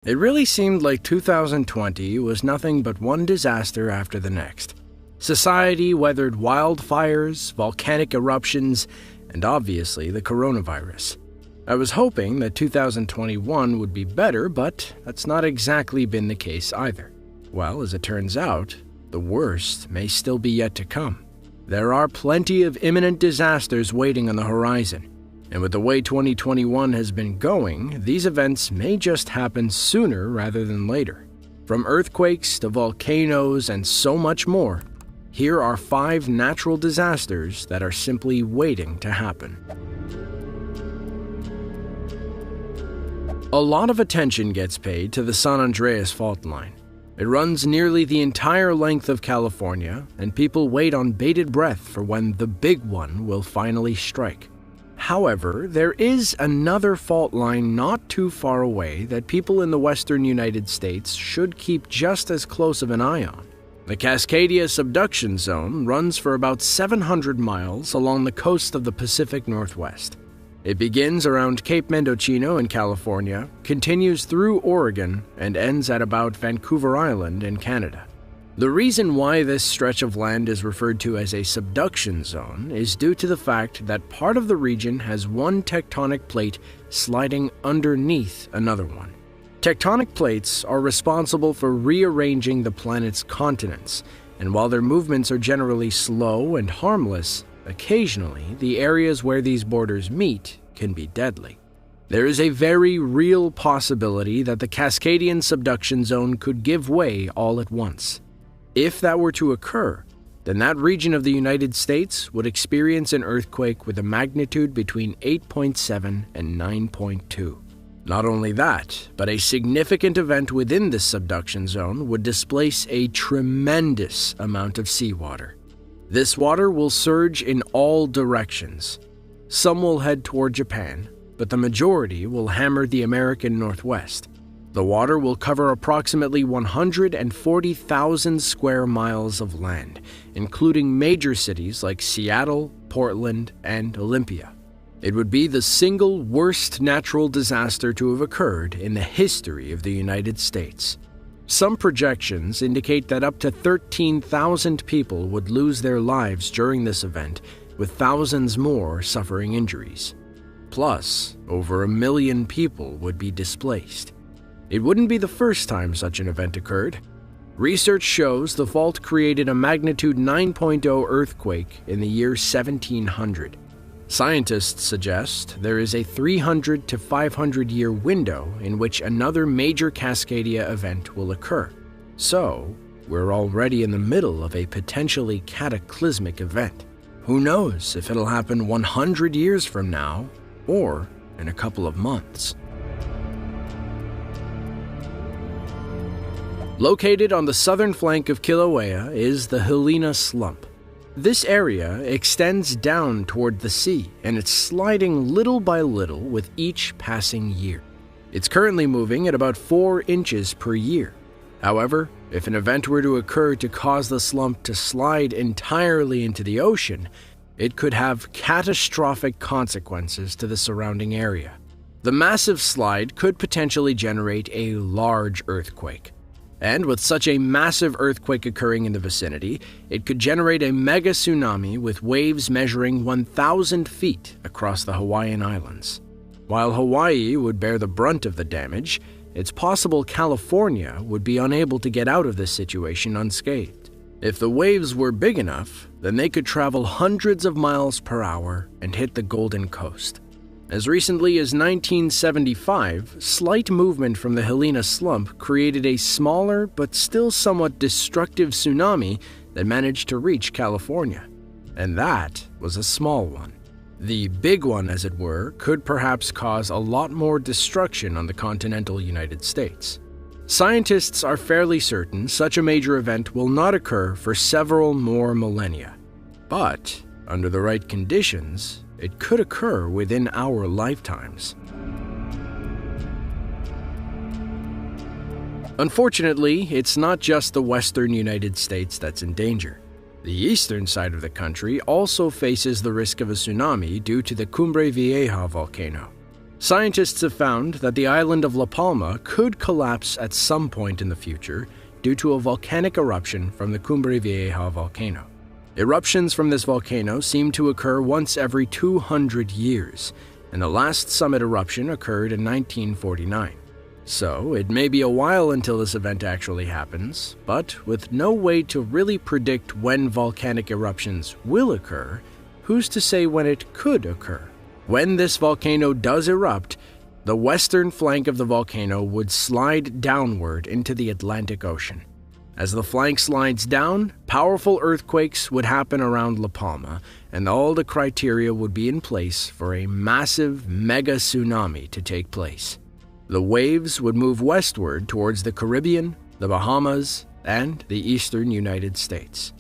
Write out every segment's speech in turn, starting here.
It really seemed like 2020 was nothing but one disaster after the next. Society weathered wildfires, volcanic eruptions, and obviously the coronavirus. I was hoping that 2021 would be better, but that's not exactly been the case either. Well, as it turns out, the worst may still be yet to come. There are plenty of imminent disasters waiting on the horizon. And with the way 2021 has been going, these events may just happen sooner rather than later. From earthquakes to volcanoes and so much more, here are 5 natural disasters that are simply waiting to happen. A lot of attention gets paid to the San Andreas fault line. It runs nearly the entire length of California, and people wait on bated breath for when the big one will finally strike. However, there is another fault line not too far away that people in the western United States should keep just as close of an eye on. The Cascadia subduction zone runs for about 700 miles along the coast of the Pacific Northwest. It begins around Cape Mendocino in California, continues through Oregon, and ends at about Vancouver Island in Canada. The reason why this stretch of land is referred to as a subduction zone is due to the fact that part of the region has one tectonic plate sliding underneath another one. Tectonic plates are responsible for rearranging the planet's continents, and while their movements are generally slow and harmless, occasionally the areas where these borders meet can be deadly. There is a very real possibility that the Cascadian subduction zone could give way all at once. If that were to occur, then that region of the United States would experience an earthquake with a magnitude between 8.7 and 9.2. Not only that, but a significant event within this subduction zone would displace a tremendous amount of seawater. This water will surge in all directions. Some will head toward Japan, but the majority will hammer the American Northwest. The water will cover approximately 140,000 square miles of land, including major cities like Seattle, Portland, and Olympia. It would be the single worst natural disaster to have occurred in the history of the United States. Some projections indicate that up to 13,000 people would lose their lives during this event, with thousands more suffering injuries. Plus, over 1 million people would be displaced. It wouldn't be the first time such an event occurred. Research shows the fault created a magnitude 9.0 earthquake in the year 1700. Scientists suggest there is a 300 to 500 year window in which another major Cascadia event will occur. So, we're already in the middle of a potentially cataclysmic event. Who knows if it'll happen 100 years from now or in a couple of months. Located on the southern flank of Kilauea is the Helena Slump. This area extends down toward the sea, and it's sliding little by little with each passing year. It's currently moving at about 4 inches per year. However, if an event were to occur to cause the slump to slide entirely into the ocean, it could have catastrophic consequences to the surrounding area. The massive slide could potentially generate a large earthquake. And with such a massive earthquake occurring in the vicinity, it could generate a mega tsunami with waves measuring 1,000 feet across the Hawaiian Islands. While Hawaii would bear the brunt of the damage, it's possible California would be unable to get out of this situation unscathed. If the waves were big enough, then they could travel hundreds of miles per hour and hit the Golden Coast. As recently as 1975, slight movement from the Helena Slump created a smaller but still somewhat destructive tsunami that managed to reach California. And that was a small one. The big one, as it were, could perhaps cause a lot more destruction on the continental United States. Scientists are fairly certain such a major event will not occur for several more millennia. But, under the right conditions, it could occur within our lifetimes. Unfortunately, it's not just the western United States that's in danger. The eastern side of the country also faces the risk of a tsunami due to the Cumbre Vieja volcano. Scientists have found that the island of La Palma could collapse at some point in the future due to a volcanic eruption from the Cumbre Vieja volcano. Eruptions from this volcano seem to occur once every 200 years, and the last summit eruption occurred in 1949. So, it may be a while until this event actually happens, but with no way to really predict when volcanic eruptions will occur, who's to say when it could occur? When this volcano does erupt, the western flank of the volcano would slide downward into the Atlantic Ocean. As the flank slides down, powerful earthquakes would happen around La Palma, and all the criteria would be in place for a massive mega tsunami to take place. The waves would move westward towards the Caribbean, the Bahamas, and the eastern United States.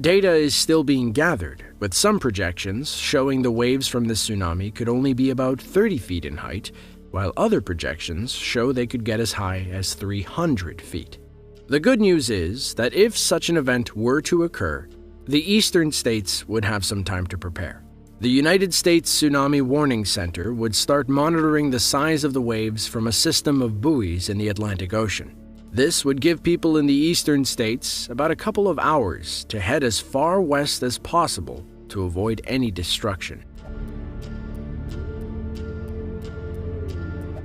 Data is still being gathered, with some projections showing the waves from the tsunami could only be about 30 feet in height, while other projections show they could get as high as 300 feet. The good news is that if such an event were to occur, the eastern states would have some time to prepare. The United States Tsunami Warning Center would start monitoring the size of the waves from a system of buoys in the Atlantic Ocean. This would give people in the eastern states about a couple of hours to head as far west as possible to avoid any destruction.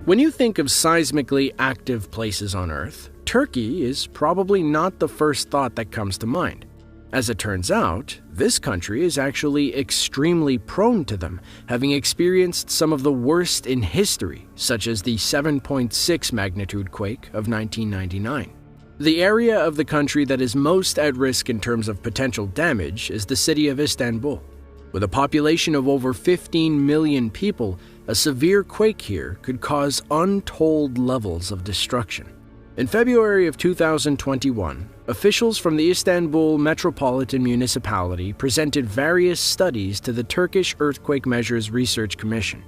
When you think of seismically active places on Earth, Turkey is probably not the first thought that comes to mind. As it turns out, this country is actually extremely prone to them, having experienced some of the worst in history, such as the 7.6 magnitude quake of 1999. The area of the country that is most at risk in terms of potential damage is the city of Istanbul. With a population of over 15 million people, a severe quake here could cause untold levels of destruction. In February of 2021, officials from the Istanbul Metropolitan Municipality presented various studies to the Turkish Earthquake Measures Research Commission.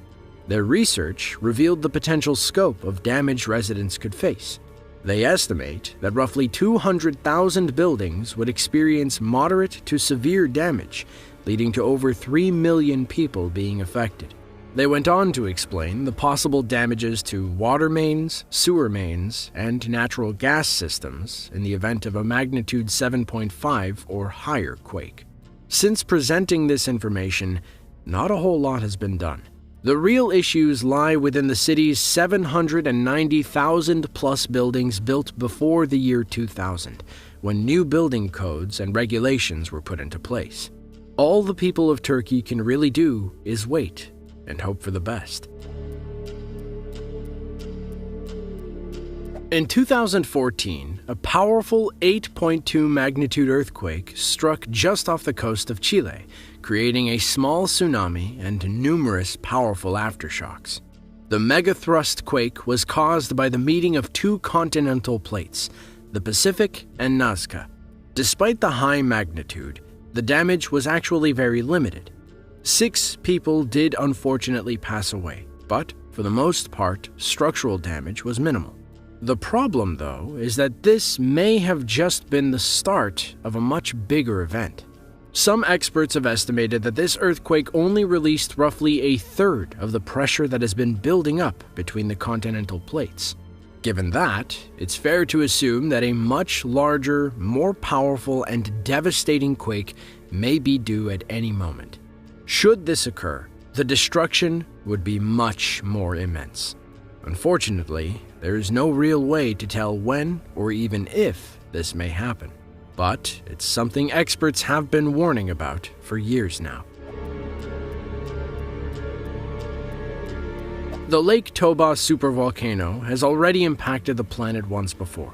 Their research revealed the potential scope of damage residents could face. They estimate that roughly 200,000 buildings would experience moderate to severe damage, leading to over 3 million people being affected. They went on to explain the possible damages to water mains, sewer mains, and natural gas systems in the event of a magnitude 7.5 or higher quake. Since presenting this information, not a whole lot has been done. The real issues lie within the city's 790,000 plus buildings built before the year 2000, when new building codes and regulations were put into place. All the people of Turkey can really do is wait and hope for the best. In 2014, a powerful 8.2 magnitude earthquake struck just off the coast of Chile, creating a small tsunami and numerous powerful aftershocks. The megathrust quake was caused by the meeting of two continental plates, the Pacific and Nazca. Despite the high magnitude, the damage was actually very limited. 6 people did unfortunately pass away, but for the most part, structural damage was minimal. The problem, though, is that this may have just been the start of a much bigger event. Some experts have estimated that this earthquake only released roughly a third of the pressure that has been building up between the continental plates. Given that, it's fair to assume that a much larger, more powerful, and devastating quake may be due at any moment. Should this occur, the destruction would be much more immense. Unfortunately, there is no real way to tell when or even if this may happen, but it's something experts have been warning about for years now. The Lake Toba supervolcano has already impacted the planet once before.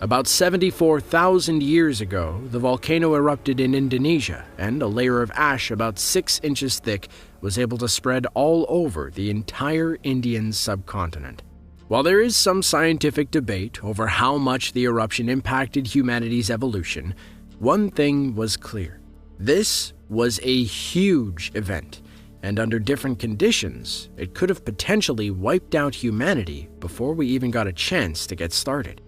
About 74,000 years ago, the volcano erupted in Indonesia, and a layer of ash about 6 inches thick was able to spread all over the entire Indian subcontinent. While there is some scientific debate over how much the eruption impacted humanity's evolution, one thing was clear. This was a huge event, and under different conditions, it could have potentially wiped out humanity before we even got a chance to get started.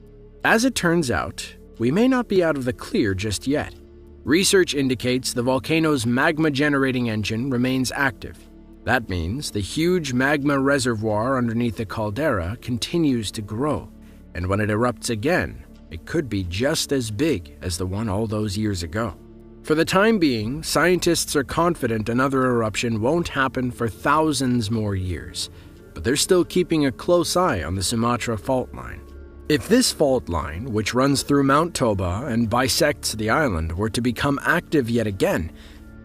As it turns out, we may not be out of the clear just yet. Research indicates the volcano's magma-generating engine remains active. That means the huge magma reservoir underneath the caldera continues to grow, and when it erupts again, it could be just as big as the one all those years ago. For the time being, scientists are confident another eruption won't happen for thousands more years, but they're still keeping a close eye on the Sumatra fault line. If this fault line, which runs through Mount Toba and bisects the island, were to become active yet again,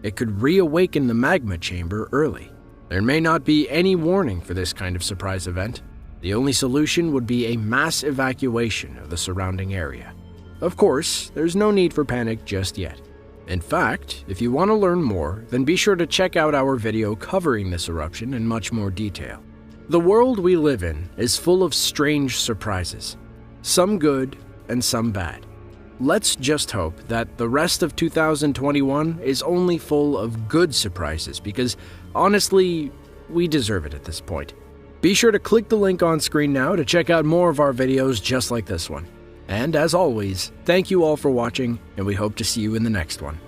it could reawaken the magma chamber early. There may not be any warning for this kind of surprise event. The only solution would be a mass evacuation of the surrounding area. Of course, there's no need for panic just yet. In fact, if you want to learn more, then be sure to check out our video covering this eruption in much more detail. The world we live in is full of strange surprises, some good and some bad. Let's just hope that the rest of 2021 is only full of good surprises because, honestly, we deserve it at this point. Be sure to click the link on screen now to check out more of our videos just like this one. And as always, thank you all for watching, and we hope to see you in the next one.